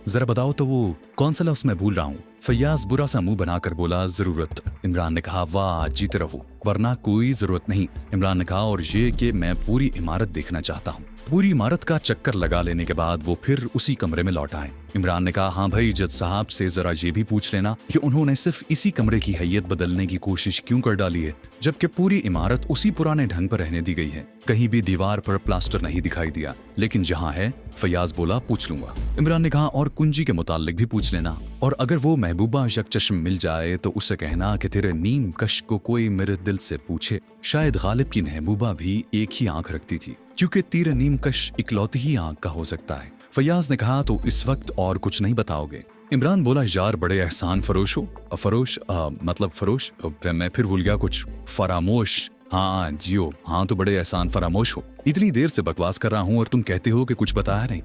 जरा बताओ तो वो कौन सा लफ्ज़ मैं भूल रहा हूँ। फैयाज बुरा सा मुंह बनाकर बोला, जरूरत। इमरान ने कहा, वाह जीते रहो, वरना कोई जरूरत नहीं। इमरान ने कहा, और ये कि मैं पूरी इमारत देखना चाहता हूँ। पूरी इमारत का चक्कर लगा लेने के बाद वो फिर उसी कमरे में लौट आए। इमरान ने कहा, हाँ भाई, जज साहब से जरा ये भी पूछ लेना कि उन्होंने सिर्फ इसी कमरे की हैयत बदलने की कोशिश क्यों कर डाली है, जबकि पूरी इमारत उसी पुराने ढंग पर रहने दी गई है। कहीं भी दीवार पर प्लास्टर नहीं दिखाई दिया, लेकिन जहाँ है, फैयाज बोला, पूछ लूंगा। इमरान ने कहा, और कुंजी के मुतालिक भी पूछ लेना, और अगर वो महबूबा यकचश्म मिल जाए तो उससे कहना कि तेरे नीम कश को कोई मेरे दिल से पूछे। शायद गालिब की महबूबा भी एक ही आंख रखती थी, क्योंकि तेरे नीम कश इकलौती ही आंख का हो सकता है। फैयाज ने कहा, तो इस वक्त और कुछ नहीं बताओगे? इमरान बोला, यार बड़े एहसान फरोश हो। मतलब फरोश, मैं फिर भूल गया कुछ। फरामोश, हाँ जियो, हाँ तो बड़े एहसान फरामोश हो। इतनी देर से बकवास कर रहा हूँ और तुम कहते हो कि कुछ बताया नहीं।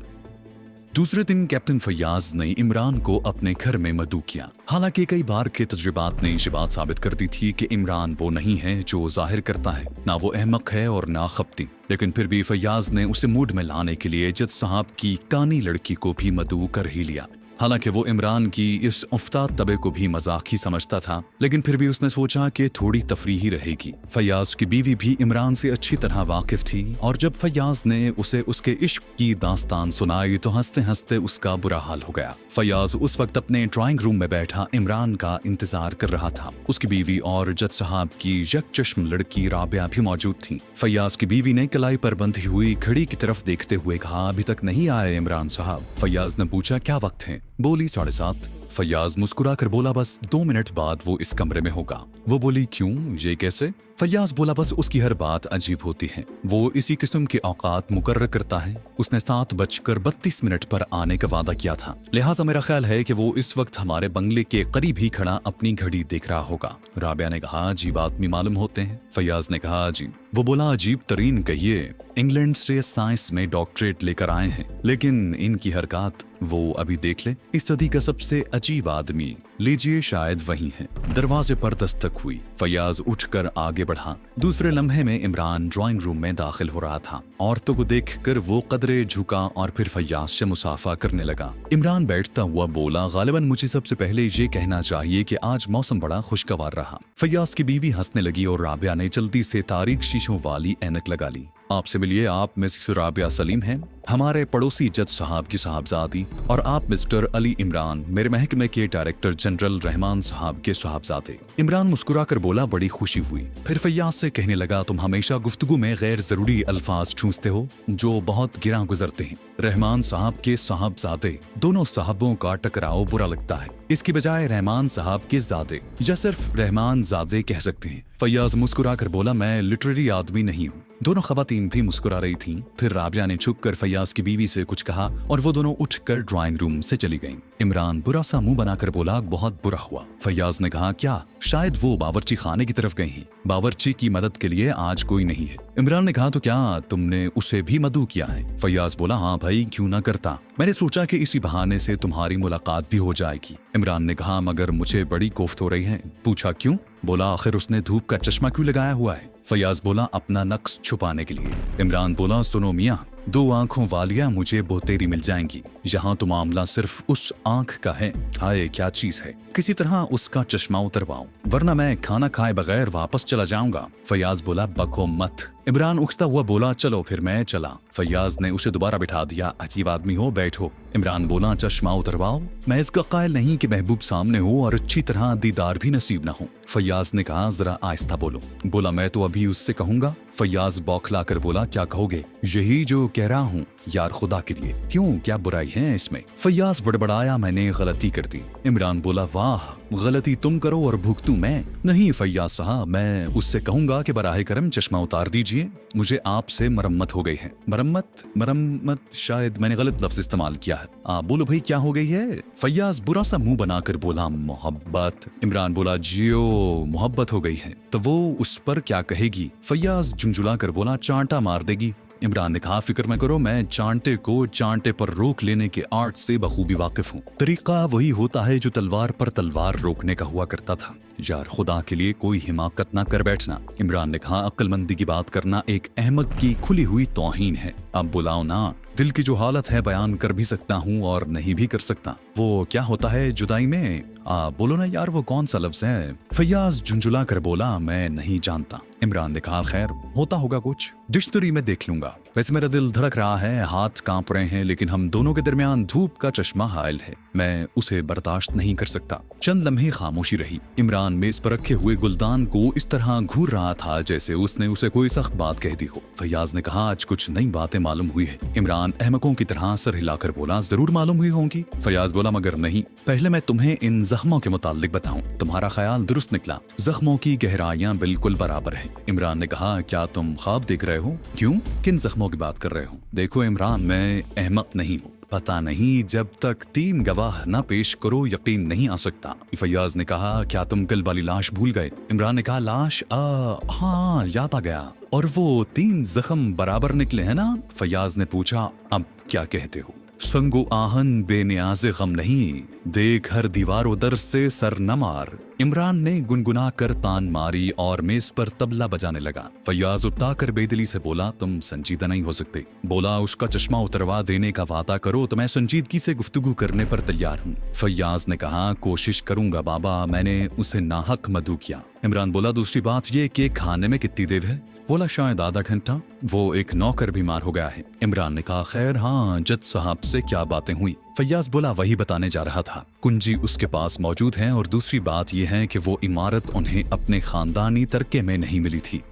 दूसरे दिन कैप्टन फैयाज ने इमरान को अपने घर में मदऊ किया। हालांकि कई बार के तजुर्बात ने ये बात साबित कर दी थी कि इमरान वो नहीं है जो जाहिर करता है, ना वो अहमक है और ना खपती। लेकिन फिर भी फैयाज ने उसे मूड में लाने के लिए जज साहब की कानी लड़की को भी मदऊ कर ही लिया। हालांकि वो इमरान की इस उफ्ताद तबे को भी मजाक ही समझता था, लेकिन फिर भी उसने सोचा कि थोड़ी तफरीही रहेगी। फैयाज की बीवी भी इमरान से अच्छी तरह वाकिफ थी, और जब फैयाज ने उसे उसके इश्क की दास्तान सुनाई तो हंसते हंसते उसका बुरा हाल हो गया। फैयाज उस वक्त अपने ड्राइंग रूम में बैठा इमरान का इंतजार कर रहा था। उसकी बीवी और जज साहब की यकचश्म लड़की राबिया भी मौजूद थी। फैयाज की बीवी ने कलाई पर बंधी हुई घड़ी की तरफ देखते हुए कहा, अभी तक नहीं आए इमरान साहब। फैयाज ने पूछा, क्या वक्त है? बोली, 7:30। फैयाज मुस्कुरा कर बोला, बस 2 मिनट बाद वो इस कमरे में होगा। वो बोली, क्यों, ये कैसे? फैयाज बोला, बस उसकी हर बात अजीब होती है, वो इसी किस्म के औकात मुकर्रर करता है। उसने 7:32 पर आने का वादा किया था, लिहाजा मेरा ख्याल है कि वो इस वक्त हमारे बंगले के करीब ही खड़ा अपनी घड़ी देख रहा होगा। राबिया ने कहा, अजीब आदमी मालूम होते हैं। फैयाज ने कहा, अजीब? वो बोला, अजीब तरीन कहिए। इंग्लैंड से साइंस में डॉक्टरेट लेकर आए हैं, लेकिन इनकी हरकत वो अभी देख ले। इस सदी का सबसे अजीब आदमी, लीजिए शायद वही है। दरवाजे पर दस्तक हुई। फैयाज उठकर आगे बढ़ा। दूसरे लम्हे में इमरान ड्राइंग रूम में दाखिल हो रहा था। औरतों को देखकर वो कदरे झुका और फिर फैयाज से मुसाफा करने लगा। इमरान बैठता हुआ बोला, गालिबन मुझे सबसे पहले ये कहना चाहिए कि आज मौसम बड़ा खुशगवार रहा। फैयाज की बीवी हंसने लगी और राबिया ने जल्दी से तारीक शीशों वाली ऐनक लगा ली। आपसे मिलिए, आप मिसेस राबिया सलीम हैं, हमारे पड़ोसी जज साहब की साहबजादी, और आप मिस्टर अली इमरान, मेरे महकमे के डायरेक्टर जनरल रहमान साहब के साहबजादे। इमरान मुस्कुराकर बोला, बड़ी खुशी हुई। फिर फैयाज से कहने लगा, तुम हमेशा गुफ्तगू में गैर जरूरी अल्फाज ठूंसते हो जो बहुत गिरा गुजरते हैं। रहमान साहब के साहबजादे, दोनों साहबों का टकराव बुरा लगता है, इसकी बजाय रहमान साहब के जादे या सिर्फ रहमान जादे कह सकते हैं। फैयाज मुस्कुराकर बोला, मैं लिटरेरी आदमी नहीं हूँ। दोनों खवातीन भी मुस्कुरा रही थीं। फिर राबिया ने झुककर फैयाज की बीवी से कुछ कहा और वो दोनों उठकर ड्राइंग रूम से चली गईं। इमरान बुरा सा मुंह बनाकर बोला, बहुत बुरा हुआ। फैयाज ने कहा, क्या? शायद वो बावर्ची खाने की तरफ गई हैं। बावर्ची की मदद के लिए आज कोई नहीं है। इमरान ने कहा, तो क्या तुमने उसे भी मदऊ किया है? फैयाज बोला, हाँ भाई, क्यों ना करता। मैंने सोचा कि इसी बहाने से तुम्हारी मुलाकात भी हो जाएगी। इमरान ने कहा, मगर मुझे बड़ी कोफ्त हो रही है। पूछा, क्यों? बोला, आखिर उसने धूप का चश्मा क्यों लगाया हुआ है? फैयाज बोला, अपना नक्श छुपाने के लिए। इमरान बोला, सुनो मियाँ, 2 आंखों वालियां मुझे बोतेरी मिल जाएंगी। यहाँ तो मामला सिर्फ उस आंख का है। हाय क्या चीज है, किसी तरह उसका चश्मा उतरवाओ, वरना मैं खाना खाए बगैर वापस चला जाऊंगा। फैयाज बोला, बको मत। इमरान उठता हुआ बोला, चलो फिर मैं चला। फैयाज ने उसे दोबारा बिठा दिया। अजीब आदमी हो, बैठो। इमरान बोला, चश्मा उतरवाओ? मैं इसका कायल नहीं कि महबूब सामने हो और अच्छी तरह दीदार भी नसीब न हो। फैयाज ने कहा, जरा आहिस्ता बोलो। बोला, मैं तो अभी उससे कहूंगा। फैयाज बौखला कर बोला, क्या कहोगे? यही जो कह रहा हूँ यार, खुदा के लिए। क्यों, क्या बुराई है इसमें? फैयाज बड़बड़ाया, मैंने गलती कर दी। इमरान बोला, वाह, गलती तुम करो और भुगतूं मैं? नहीं फैयाज साहब, मैं उससे कहूंगा कि बराहे करम चश्मा उतार दीजिए, मुझे आपसे मरम्मत हो गई है। मरम्मत? मरम्मत शायद मैंने गलत लफ्ज इस्तेमाल किया है। आप बोलो भाई, क्या हो गई है? फैयाज बुरा सा मुंह बनाकर बोला, मोहब्बत। इमरान बोला, जियो, मोहब्बत हो गई है तो वो उस पर क्या कहेगी? फैयाज झुंझुला कर बोला, चांटा मार देगी। इमरान ने कहा, फिक्र मत करो, मैं चांटे को चांटे पर रोक लेने के आर्ट से बखूबी वाकिफ हूँ। तरीका वही होता है जो तलवार पर तलवार रोकने का हुआ करता था। यार खुदा के लिए कोई हिमाकत ना कर बैठना। इमरान ने कहा, अक्लमंदी की बात करना एक अहमक की खुली हुई तौहीन है। अब बुलाओ ना, दिल की जो हालत है बयान कर भी सकता हूँ और नहीं भी कर सकता। वो क्या होता है जुदाई में? बोलो ना यार, वो कौन सा लफ्ज है? फैयाज झुंझुला कर बोला, मैं नहीं जानता। इमरान ने कहा, खैर होता होगा कुछ, डिक्शनरी में देख लूंगा। वैसे मेरा दिल धड़क रहा है, हाथ कांप रहे हैं, लेकिन हम दोनों के दरमियान धूप का चश्मा हायल है, मैं उसे बर्दाश्त नहीं कर सकता। चंद लम्हे खामोशी रही। इमरान मेज पर रखे हुए गुलदान को इस तरह घूर रहा था जैसे उसने उसे कोई सख्त बात कह दी हो। फैयाज ने कहा, आज कुछ नई बातें मालूम हुई है। इमरान अहमकों की तरह सर हिलाकर बोला, जरूर मालूम हुई होंगी। फैयाज बोला, मगर नहीं, पहले मैं तुम्हें इन जख्मों के मुताल्लिक बताऊं। तुम्हारा ख्याल दुरुस्त निकला, जख्मों की गहराइयां बिल्कुल बराबर है। इमरान ने कहा, क्या तुम ख्वाब देख रहे हो? क्यों, किन जख्मों की बात कर रहे हो? देखो इमरान, मैं अहमक नहीं हूँ। पता नहीं, जब तक 3 गवाह न पेश करो यकीन नहीं आ सकता। फैयाज ने कहा, क्या तुम कल वाली लाश भूल गए? इमरान ने कहा, लाश? हाँ, याद आ गया। और वो 3 जख्म बराबर निकले हैं ना? फैयाज ने पूछा, अब क्या कहते हो? संगो आहन बेनियाज़े गम नहीं, देख हर दीवारों दर से सर न मार। इमरान ने गुनगुना कर तान मारी और मेज पर तबला बजाने लगा। फैयाज उठा कर बेदिली से बोला, तुम संजीदा नहीं हो सकते। बोला, उसका चश्मा उतरवा देने का वादा करो तो मैं संजीदगी से गुफ्तगू करने पर तैयार हूँ। फैयाज ने कहा, कोशिश करूंगा बाबा, मैंने उसे नाहक मदऊ किया। इमरान बोला, दूसरी बात ये कि खाने में कितनी देर है? बोला, शायद आधा घंटा, वो एक नौकर बीमार हो गया है। इमरान ने कहा, खैर हाँ, जज साहब से क्या बातें हुई? फैयाज बोला, वही बताने जा रहा था। कुंजी उसके पास मौजूद है और दूसरी बात यह है कि वो इमारत उन्हें अपने खानदानी तरके में नहीं मिली थी।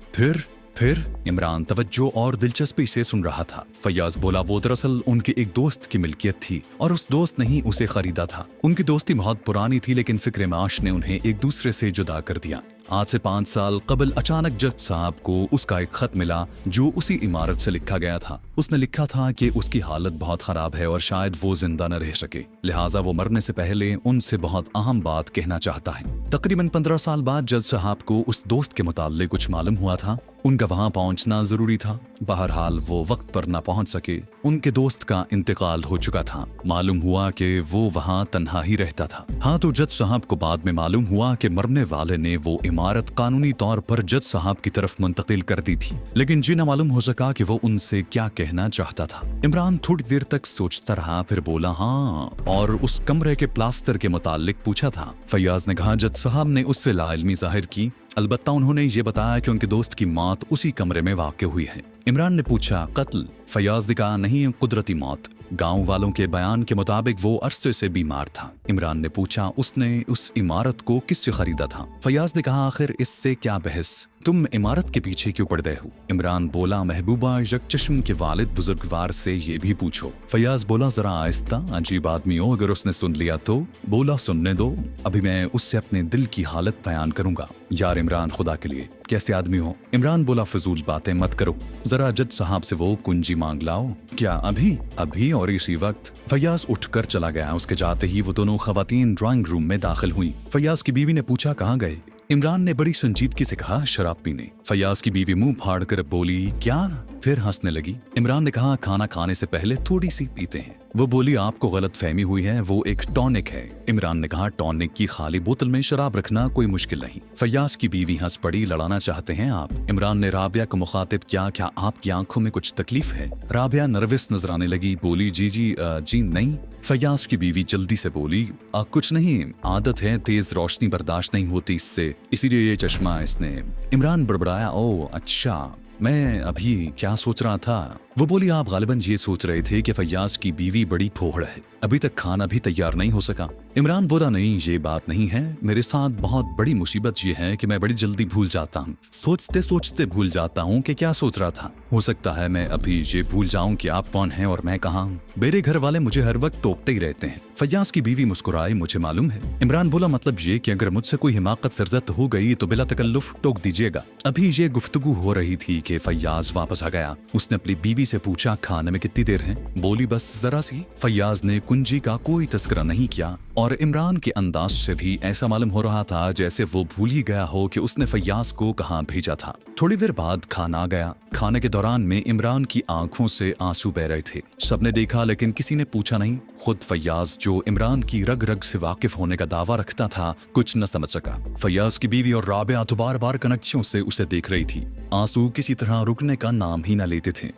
फिर इमरान तवज्जो और दिलचस्पी से सुन रहा था। फैयाज बोला, वो दरअसल उनके एक दोस्त की मिल्कियत थी और उस दोस्त ने ही उसे खरीदा था। उनकी दोस्ती बहुत पुरानी थी, लेकिन फिक्र माश ने उन्हें एक दूसरे से जुदा कर दिया। आज से 5 साल कबल अचानक जज साहब को उसका एक खत मिला जो उसी इमारत से लिखा गया था। उसने लिखा था कि उसकी हालत बहुत खराब है और शायद वो जिंदा न रह सके, लिहाजा वो मरने से पहले उनसे बहुत अहम बात कहना चाहता है। तकरीबन 15 साल बाद जज साहब को उस दोस्त के मुताल्लिक कुछ मालूम हुआ था। उनका वहां पहुंचना जरूरी था। बहरहाल वो वक्त पर न पहुंच सके। उनके दोस्त का इंतकाल हो चुका था। मालूम हुआ कि वो वहां तन्हा ही रहता था। हाँ, तो जज साहब को बाद में मालूम हुआ कि मरने वाले ने वो इमारत कानूनी तौर पर जज साहब की तरफ मुंतकिल कर दी थी, लेकिन जी न मालूम हो सका कि वो उनसे क्या कहना चाहता था। इमरान थोड़ी देर तक सोचता रहा, फिर बोला, हाँ, और उस कमरे के प्लास्टर के मुताल्लिक पूछा था? फैयाज ने कहा, जज साहब ने उससे लाइल्मी जाहिर की, अलबत्ता उन्होंने ये बताया कि उनके दोस्त की मौत उसी कमरे में वाक़ हुई है। इमरान ने पूछा, कत्ल? फैयाज ने कहा, नहीं, कुदरती मौत। गांव वालों के बयान के मुताबिक वो अरसे से बीमार था। इमरान ने पूछा, उसने उस इमारत को किससे खरीदा था? फैयाज ने कहा, आखिर इससे क्या बहस, तुम इमारत के पीछे क्यों पड़ गए हो? इमरान बोला, महबूबा यकचश्म के वालिद बुजुर्गवार से ये भी पूछो। फैयाज बोला, जरा आहिस्ता, अजीब आदमी हो, अगर उसने सुन लिया तो? बोला, सुनने दो, अभी मैं उससे अपने दिल की हालत बयान करूंगा। यार इमरान, खुदा के लिए कैसे आदमी हो? इमरान बोला, फजूल बातें मत करो, जरा जज साहब से वो कुंजी मांग लाओ। क्या अभी और इसी वक्त? फैयाज उठकर चला गया। उसके जाते ही वो दोनों खवातीन ड्राइंग रूम में दाखिल हुई। फैयाज की बीवी ने पूछा, कहाँ गए? इमरान ने बड़ी संजीदगी से कहा, शराब पीने। फैयाज की बीवी मुंह फाड़ कर बोली, क्या? फिर हंसने लगी। इमरान ने कहा, खाना खाने से पहले थोड़ी सी पीते हैं। वो बोली, आपको गलत फहमी हुई है, वो एक टॉनिक है। इमरान ने कहा, टॉनिक की खाली बोतल में शराब रखना कोई मुश्किल नहीं। फैयाज की बीवी हंस पड़ी, लड़ाना चाहते हैं आप? इमरान ने राबिया को मुखातिब किया, क्या आपकी आंखों में कुछ तकलीफ है? राबिया नर्वस नजर आने लगी, बोली, जी नहीं। फैयाज की बीवी जल्दी से बोली, कुछ नहीं, आदत है, तेज रोशनी बर्दाश्त नहीं होती इससे, इसीलिए ये चश्मा इसने। इमरान बड़बड़ाया, ओ अच्छा, मैं अभी क्या सोच रहा था? वो बोली, आप गालिबन ये सोच रहे थे कि फैयाज की बीवी बड़ी फोहड़ है, अभी तक खाना भी तैयार नहीं हो सका। इमरान बोला, नहीं, ये बात नहीं है, मेरे साथ बहुत बड़ी मुसीबत ये है कि मैं बड़ी जल्दी भूल जाता हूँ। सोचते सोचते भूल जाता हूँ कि क्या सोच रहा था। हो सकता है मैं अभी ये भूल जाऊं कि आप कौन हैं और मैं कहाँ हूँ। मेरे घर वाले मुझे हर वक्त टोकते ही रहते हैं। फैयाज की बीवी मुस्कुराई, मुझे मालूम है। इमरान बोला, मतलब ये कि अगर मुझसे कोई हिमाकत सरजद हो गई तो बिला तकल्लुफ टोक दीजिएगा। अभी ये गुफ्तगू हो रही थी कि फैयाज वापस आ गया। उसने अपनी बीवी बीवी से पूछा खाने में कितनी देर है? बोली बस जरा सी। फैयाज ने कुंजी का कोई तस्करा नहीं किया और इमरान के अंदाज से भी ऐसा मालूम हो रहा था जैसे वो भूल ही गया हो कि उसने फैयाज को कहाँ भेजा था। थोड़ी देर बाद खाना आ गया। खाने के दौरान में इमरान की आंखों से आंसू बह रहे थे। सबने देखा लेकिन किसी ने पूछा नहीं। खुद फैयाज जो इमरान की रग रग से वाकिफ होने का दावा रखता था कुछ न समझ सका। फैयाज की बीवी और राबिया तो बार बार कनखियों से उसे देख रही थी। आंसू किसी तरह रुकने का नाम ही न लेते थे।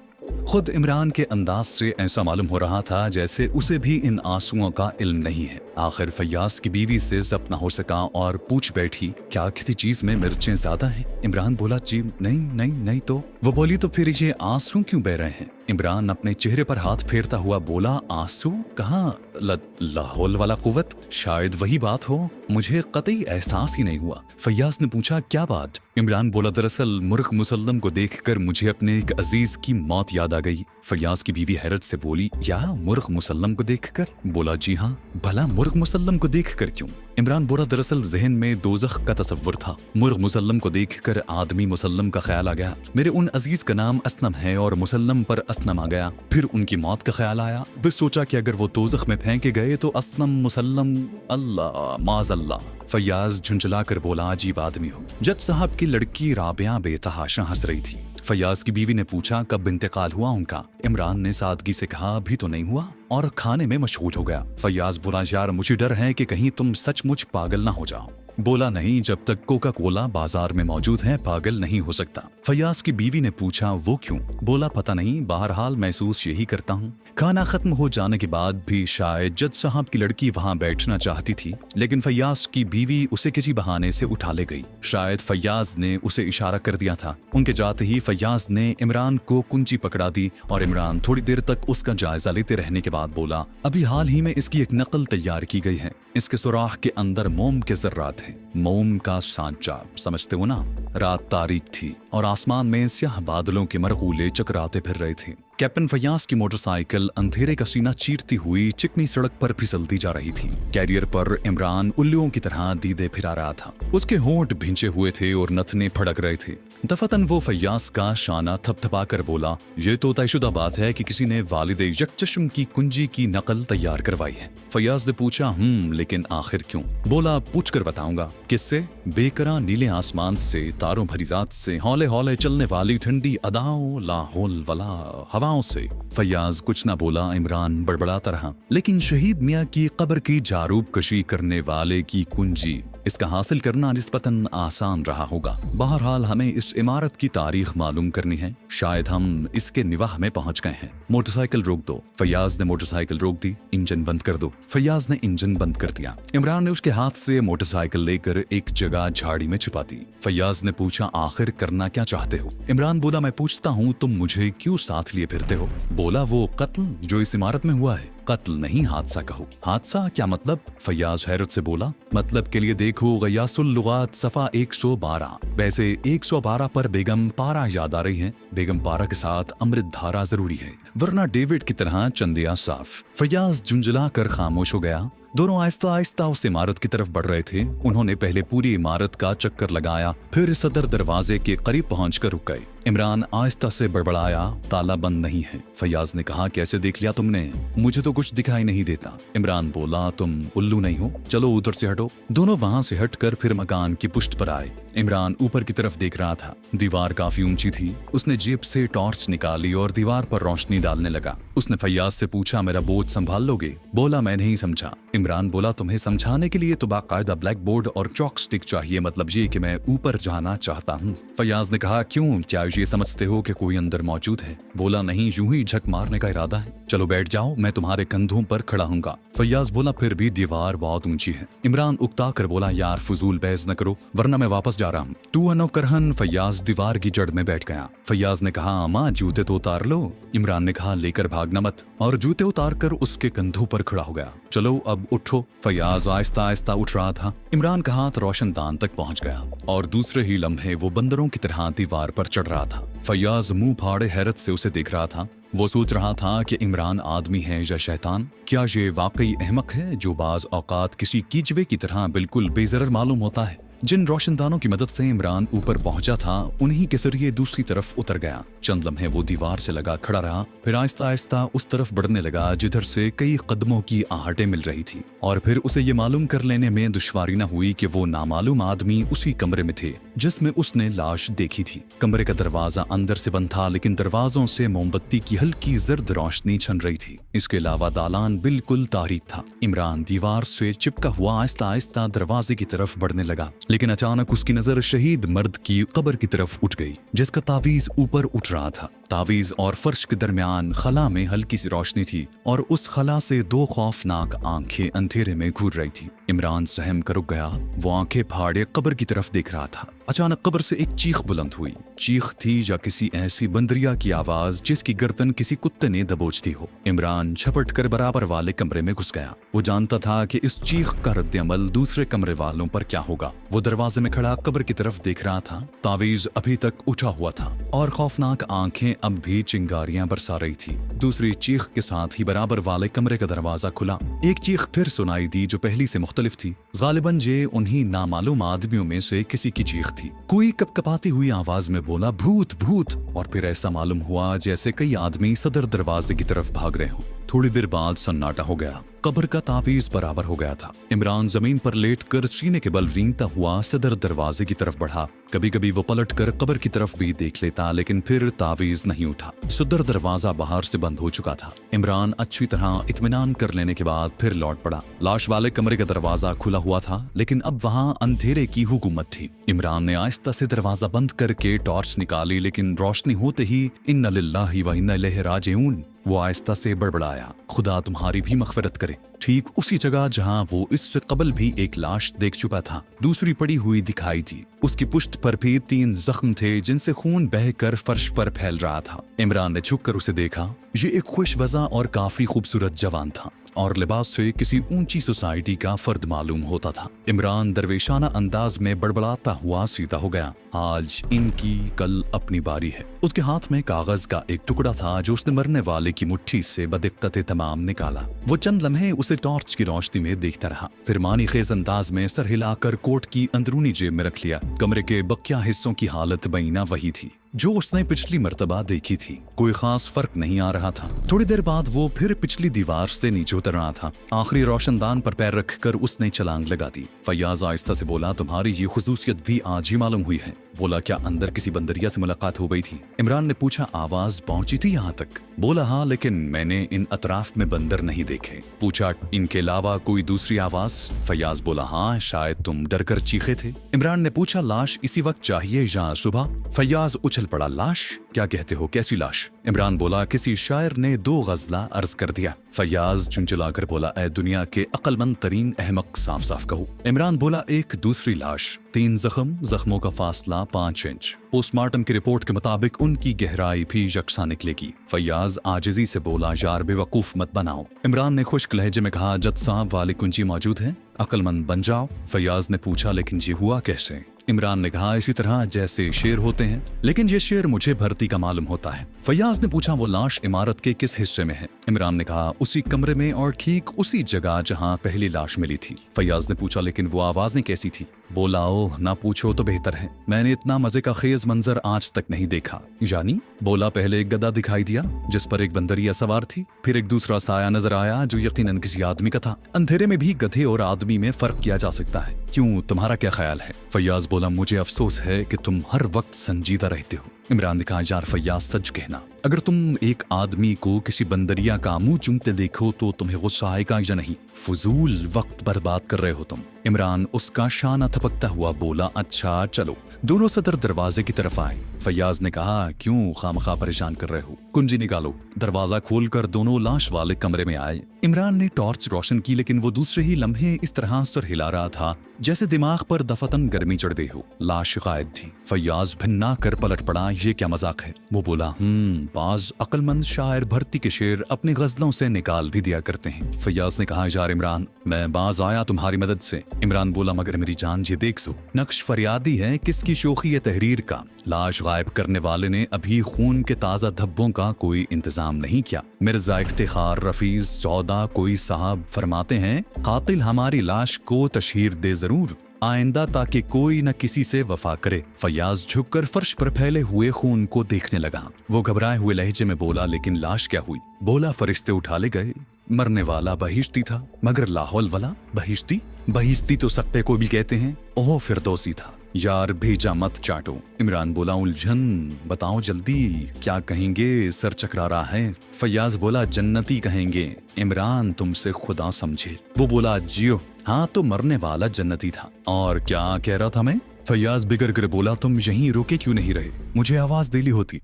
खुद इमरान के अंदाज से ऐसा मालूम हो रहा था जैसे उसे भी इन आंसुओं का इल्म नहीं है। आखिर फैयाज की बीवी से जब्त न हो सका और पूछ बैठी क्या किसी चीज में मिर्चें ज्यादा हैं? इमरान बोला जी नहीं नहीं नहीं। तो वो बोली तो फिर ये आंसू क्यों बह रहे हैं? इमरान अपने चेहरे पर हाथ फेरता हुआ बोला आंसू कहाँ? लाहौल वाला कुव्वत, शायद वही बात हो, मुझे कतई एहसास ही नहीं हुआ। फैयाज ने पूछा क्या बात? इमरान बोला दरअसल मुर्ख मुसल्लम को देखकर मुझे अपने एक अजीज की मौत याद आ गई। फैयाज की बीवी हैरत से बोली या मुर्ख मुसल्लम को देखकर? बोला जी हाँ। भला मुर्ख मुसल्लम को देखकर क्यों? इमरान बोला दरअसल जहन में दोज़ख का तसव्वुर था। मुर्ख मुसल्लम को देखकर आदमी मुसल्लम का ख्याल आ गया। मेरे उन अजीज का नाम असलम है और मुसल्लम पर असलम आ गया। फिर उनकी मौत का ख्याल आया। फिर सोचा कि अगर वो दोज़ख में फेंके गए तो असलम मुसल्लम अल्लाह माज़ल्लाह। फैयाज झुंझला कर बोला अजीब आदमी हो। जज साहब की लड़की राबिया बेतहाशा हंस रही थी। फैयाज की बीवी ने पूछा कब इंतकाल हुआ उनका? इमरान ने सादगी से कहा अभी तो नहीं हुआ और खाने में मशगूल हो गया। फैयाज बोला यार मुझे डर है कि कहीं तुम सचमुच पागल ना हो जाओ। बोला नहीं, जब तक कोका कोला बाजार में मौजूद है पागल नहीं हो सकता। फैयाज की बीवी ने पूछा वो क्यों? बोला पता नहीं, बहरहाल महसूस यही करता हूँ। खाना खत्म हो जाने के बाद भी शायद जज साहब की लड़की वहाँ बैठना चाहती थी लेकिन फैयाज की बीवी उसे किसी बहाने से उठा ले गई। शायद फैयाज ने उसे इशारा कर दिया था। उनके जाते ही फैयाज ने इमरान को कुंजी पकड़ा दी और इमरान थोड़ी देर तक उसका जायजा लेते रहने के बाद बोला अभी हाल ही में इसकी एक नकल तैयार की गई है। इसके सुराख के अंदर मोम के जर्रात हैं। मोम का सांचा समझते हो ना? रात तारीक थी और आसमान में स्याह बादलों के मरगूले चकराते फिर रहे थे। कैप्टन फैयाज की मोटरसाइकिल अंधेरे का सीना चीरती हुई चिकनी सड़क पर फिसलती जा रही थी। कैरियर पर इमरान उल्लुओं की तरह दीदे फिरा रहा था। उसके होंठ भिंचे हुए थे और नथने फड़क रहे थे। दफतन वो फैयाज का शाना थपथपा कर बोला ये तो तयशुदा बात है कि किसी ने वालिदे यकचश्म की कुंजी की नकल तैयार करवाई है। फैयाज ने पूछा लेकिन आखिर क्यों? बोला पूछ कर बताऊंगा। किससे? बेकरार नीले आसमान से, तारों भरी रात से, हौले हौले चलने वाली ठंडी अदाओं, लाहौल वाला हवाओं से। फैयाज कुछ ना बोला। इमरान बड़बड़ाता रहा। लेकिन शहीद मियाँ की कब्र की जारूब कशी करने वाले की कुंजी, इसका हासिल करना निस्बतन आसान रहा होगा। बहरहाल हमें इस इमारत की तारीख मालूम करनी है। शायद हम इसके निवाह में पहुंच गए हैं। मोटरसाइकिल रोक दो। फैयाज ने मोटरसाइकिल रोक दी। इंजन बंद कर दो। फैयाज ने इंजन बंद कर दिया। इमरान ने उसके हाथ से मोटरसाइकिल लेकर एक जगह झाड़ी में छिपा दी। फैयाज ने पूछा आखिर करना क्या चाहते हो? इमरान बोला मैं पूछता हूँ तुम मुझे क्यों साथ लिए फिरते हो? बोला वो कत्ल जो इस इमारत में हुआ है। कत्ल नहीं हादसा कहो। हादसा क्या मतलब? फैयाज हैरत से बोला मतलब के लिए देखो गयासुल लुगात सफा 112। वैसे 112 पर बेगम पारा याद आ रही है। बेगम पारा के साथ अमृत धारा जरूरी है वरना डेविड की तरह चंदिया साफ। फैयाज झुंझला कर खामोश हो गया। दोनों आहिस्ता आहिस्ता उस इमारत की तरफ बढ़ रहे थे। उन्होंने पहले पूरी इमारत का चक्कर लगाया फिर सदर दरवाजे के करीब पहुंचकर रुक गए। इमरान आहिस्ता से बड़बड़ाया ताला बंद नहीं है। फैयाज ने कहा कैसे देख लिया तुमने? मुझे तो कुछ दिखाई नहीं देता। इमरान बोला तुम उल्लू नहीं हो, चलो उधर से हटो। दोनों वहां से हटकर फिर मकान की पुष्ट पर आए। इमरान ऊपर की तरफ देख रहा था। दीवार काफी ऊंची थी। उसने जेब से टॉर्च निकाली और दीवार पर रोशनी डालने लगा। उसने फैयाज से पूछा मेरा बोझ संभाल लोगे? बोला मैं नहीं समझा। इमरान बोला तुम्हें समझाने के लिए तो बाकायदा ब्लैक बोर्ड और चॉक स्टिक चाहिए, मतलब ये कि मैं ऊपर जाना चाहता हूँ। फैयाज ने कहा क्यों, क्या ये समझते हो कि कोई अंदर मौजूद है? बोला नहीं, यूं ही झक मारने का इरादा है। चलो बैठ जाओ, मैं तुम्हारे कंधों पर खड़ा हूँगा। फैयाज बोला फिर भी दीवार बहुत ऊंची है। इमरान उकता कर बोला यार फजूल बहस न करो वरना मैं वापस जा रहा हूँ। तू अनोकरहन फैयाज दीवार की जड़ में बैठ गया। फैयाज ने कहा अम्मा जूते तो उतार लो। इमरान ने कहा लेकर भागना मत, और जूते उतार कर उसके कंधों पर खड़ा हो गया। चलो अब उठो। फैयाज आहिस्ता आहिस्ता उठ रहा था। इमरान का हाथ रोशनदान तक पहुंच गया और दूसरे ही लम्हे वो बंदरों की तरह दीवार पर चढ़ रहा था। फैयाज मुंह फाड़े हैरत से उसे देख रहा था। वो सोच रहा था कि इमरान आदमी है या शैतान। क्या ये वाकई अहमक है जो बाज औकात किसी कीचवे की तरह बिल्कुल बेजरर मालूम होता है? जिन रोशनदानों की मदद से इमरान ऊपर पहुंचा था उन्हीं के जरिए दूसरी तरफ उतर गया। चंद लम्हे वो दीवार से लगा खड़ा रहा, फिर आहिस्ता आहिस्ता उस तरफ बढ़ने लगा जिधर से कई कदमों की आहटें मिल रही थी। और फिर उसे ये मालूम कर लेने में दुश्वारी न हुई कि वो नामालूम आदमी उसी कमरे में थे जिसमें उसने लाश देखी थी। कमरे का दरवाजा अंदर से बंद था, लेकिन दरवाजों से मोमबत्ती की हल्की जर्द रोशनी छन रही थी। इसके अलावा दालान बिल्कुल तारीक था। इमरान दीवार से चिपका हुआ आहिस्ता आहिस्ता दरवाजे की तरफ बढ़ने लगा, लेकिन अचानक उसकी नजर शहीद मर्द की कब्र की तरफ उठ गई जिसका तावीज ऊपर उठ रहा था। तावीज और फर्श के दरमियान खला में हल्की सी रोशनी थी और उस खला से दो खौफनाक आंखें अंधेरे में घूर रही थी। इमरान सहम कर रुक गया। वो आंखें फाड़े कब्र की तरफ देख रहा था। अचानक कब्र से एक चीख बुलंद हुई। चीख थी या किसी ऐसी बंदरिया की आवाज जिसकी गर्दन किसी कुत्ते ने दबोच दी हो। इमरान झपट कर बराबर वाले कमरे में घुस गया। वो जानता था कि इस चीख का रद्द-ए-अमल दूसरे कमरे वालों पर क्या होगा। वो दरवाजे में खड़ा कब्र की तरफ देख रहा था। तावीज अभी तक उठा हुआ था और खौफनाक आंखें अब भी चिंगारियां बरसा रही थी। दूसरी चीख के साथ ही बराबर वाले कमरे का दरवाजा खुला। एक चीख फिर सुनाई दी जो पहली से मुख्तलिफ थी। गालिबन ये उन्हीं नामालूम आदमियों में से किसी की चीख थी। कोई कपकपाती हुई आवाज में बोला, भूत भूत। और फिर ऐसा मालूम हुआ जैसे कई आदमी सदर दरवाजे की तरफ भाग रहे हों। थोड़ी देर बाद सन्नाटा हो गया। कब्र का तावीज बराबर हो गया था। इमरान जमीन पर लेटकर सीने के बल रेंगता हुआ सदर दरवाजे की तरफ बढ़ा। कभी कभी वो पलटकर कब्र की तरफ भी देख लेता, लेकिन फिर तावीज नहीं उठा। सदर दरवाजा बाहर से बंद हो चुका था। इमरान अच्छी तरह इत्मीनान कर लेने के बाद फिर लौट पड़ा। लाश वाले कमरे का दरवाजा खुला हुआ था, लेकिन अब वहां अंधेरे की हुकूमत थी। इमरान ने आहिस्ता से दरवाजा बंद करके टॉर्च निकाली, लेकिन रोशनी होते ही इन्ना लिल्लाहि व इन्ना इलैहि राजिऊन वो आहिस्ता से बड़बड़ाया, खुदा तुम्हारी भी मग़फ़िरत करे। ठीक उसी जगह जहां वो इससे कबल भी एक लाश देख चुका था, दूसरी पड़ी हुई दिखाई दी। उसकी पुष्ट पर भी 3 जख्म थे जिनसे खून बहकर फर्श पर फैल रहा था। इमरान ने झुककर उसे देखा। ये एक खुशवज़ा और काफी खूबसूरत जवान था और लिबास से किसी ऊंची सोसाइटी का फर्द मालूम होता था। इमरान दरवेशाना अंदाज में बड़बड़ाता हुआ सीधा हो गया। आज इनकी, कल अपनी बारी है। उसके हाथ में कागज का एक टुकड़ा था जो उसने मरने वाले की मुट्ठी से बदिक्कत तमाम निकाला। वो चंद लम्हे उसे टॉर्च की रोशनी में देखता रहा, फिर मानी खेज अंदाज में सर हिलाकर कोट की अंदरूनी जेब में रख लिया। कमरे के बकिया हिस्सों की हालत बईना वही थी जो उसने पिछली मर्तबा देखी थी। कोई खास फर्क नहीं आ रहा था। थोड़ी देर बाद वो फिर पिछली दीवार से नीचे उतर रहा था। आखिरी रोशनदान पर पैर रखकर उसने छलांग लगा दी। फैयाज आहिस्ता से बोला, तुम्हारी ये खुसूसियत भी आज ही मालूम हुई है। बोला, क्या अंदर किसी बंदरिया से मुलाकात हो गई थी? इमरान ने पूछा, आवाज पहुंची थी यहाँ तक? बोला, हाँ, लेकिन मैंने इन अतराफ में बंदर नहीं देखे। पूछा, इनके अलावा कोई दूसरी आवाज? फैयाज बोला, हाँ, शायद तुम डर कर चीखे थे। इमरान ने पूछा, लाश इसी वक्त चाहिए या सुबह? फैयाज उछल पड़ा, लाश? क्या कहते हो, कैसी लाश? इमरान बोला, किसी शायर ने 2 गज़ला अर्ज कर दिया। फैयाज चुंचलाकर बोला, ए दुनिया के अक्लमंद तरीन अहमक, साफ साफ कहो। इमरान बोला, एक दूसरी लाश, 3 जख्मों का फासला 5 इंच। पोस्टमार्टम की रिपोर्ट के मुताबिक उनकी गहराई भी यकसा निकलेगी। फैयाज आजिजी से बोला, यार बेवकूफ मत बनाओ। इमरान ने खुश्क लहजे में कहा, जज साहब वाली कुंजी मौजूद है, अक्लमंद बन जाओ। फैयाज ने पूछा, लेकिन ये हुआ कैसे? इमरान ने कहा, इसी तरह जैसे शेर होते हैं, लेकिन ये शेर मुझे भर्ती का मालूम होता है। फैयाज ने पूछा, वो लाश इमारत के किस हिस्से में है? इमरान ने कहा, उसी कमरे में और ठीक उसी जगह जहां पहली लाश मिली थी। फैयाज ने पूछा, लेकिन वो आवाजें कैसी थी? बोला, ओह, ना पूछो तो बेहतर है, मैंने इतना मजे का खेज मंजर आज तक नहीं देखा। यानी? बोला, पहले एक गधा दिखाई दिया जिस पर एक बंदरिया सवार थी, फिर एक दूसरा साया नजर आया जो यकीनन किसी आदमी का था। अंधेरे में भी गधे और आदमी में फर्क किया जा सकता है। क्यों, तुम्हारा क्या ख्याल है? फैयाज बोला, मुझे अफसोस है कि तुम हर वक्त संजीदा रहते हो। इमरान ने कहा, यार फैयाज, सच कहना, अगर तुम एक आदमी को किसी बंदरिया का मुंह चूमते देखो तो तुम्हें गुस्सा आएगा या नहीं? फजूल वक्त बर्बाद कर रहे हो तुम। इमरान उसका शाना थपकता हुआ बोला, अच्छा चलो। दोनों सदर दरवाजे की तरफ आए। फैयाज ने कहा, क्यों खामखा परेशान कर रहे हो? कुंजी निकालो। दरवाजा खोलकर दोनों लाश वाले कमरे में आए। इमरान ने टॉर्च रोशन की, लेकिन वो दूसरे ही लम्हे इस तरह सर हिला रहा था जैसे दिमाग पर दफतन गर्मी चढ़ गई हो। लाश गायब थी। फैयाज भिन्ना कर पलट पड़ा, ये क्या मजाक है? वो बोला, बाज अक्लमंद शायर भर्ती के शेर अपने गजलों से निकाल भी दिया करते हैं। फैयाज ने कहा, यार इमरान, मैं बाज आया तुम्हारी मदद से। इमरान बोला, मगर मेरी जान, ये देख सो, नक्श फरियादी है, किसकी शोखी है तहरीर का? लाश गायब करने वाले ने अभी खून के ताज़ा धब्बों का कोई इंतजाम नहीं किया। मिर्जा इफ्तिखार रफीज सौदा कोई साहब फरमाते हैं, कातिल हमारी लाश को तशहीर दे जरूर, आइंदा ताकि कोई न किसी से वफा करे। फैयाज झुककर फर्श पर फैले हुए खून को देखने लगा। वो घबराए हुए लहजे में बोला, लेकिन लाश क्या हुई? बोला, फरिश्ते उठा ले गए। मरने वाला बहिश्ती था, मगर लाहौल वाला बहिश्ती? बहिश्ती तो सत्ते को भी कहते हैं। ओह, फिरदौसी था। यार भेजा मत चाटो। इमरान बोला, उलझन, बताओ जल्दी, क्या कहेंगे? सर चकरा रहा है। फैयाज बोला, जन्नती कहेंगे। इमरान, तुमसे खुदा समझे। वो बोला, जियो। हाँ, तो मरने वाला जन्नती था। और क्या कह रहा था मैं? फैयाज बिगड़ कर बोला, तुम यहीं रुके क्यों नहीं रहे? मुझे आवाज देली होती।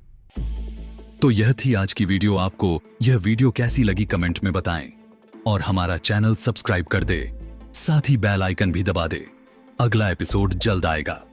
तो यह थी आज की वीडियो। आपको यह वीडियो कैसी लगी कमेंट में बताएं और हमारा चैनल सब्सक्राइब कर दे, साथ ही बेल आइकन भी दबा दे। अगला एपिसोड जल्द आएगा।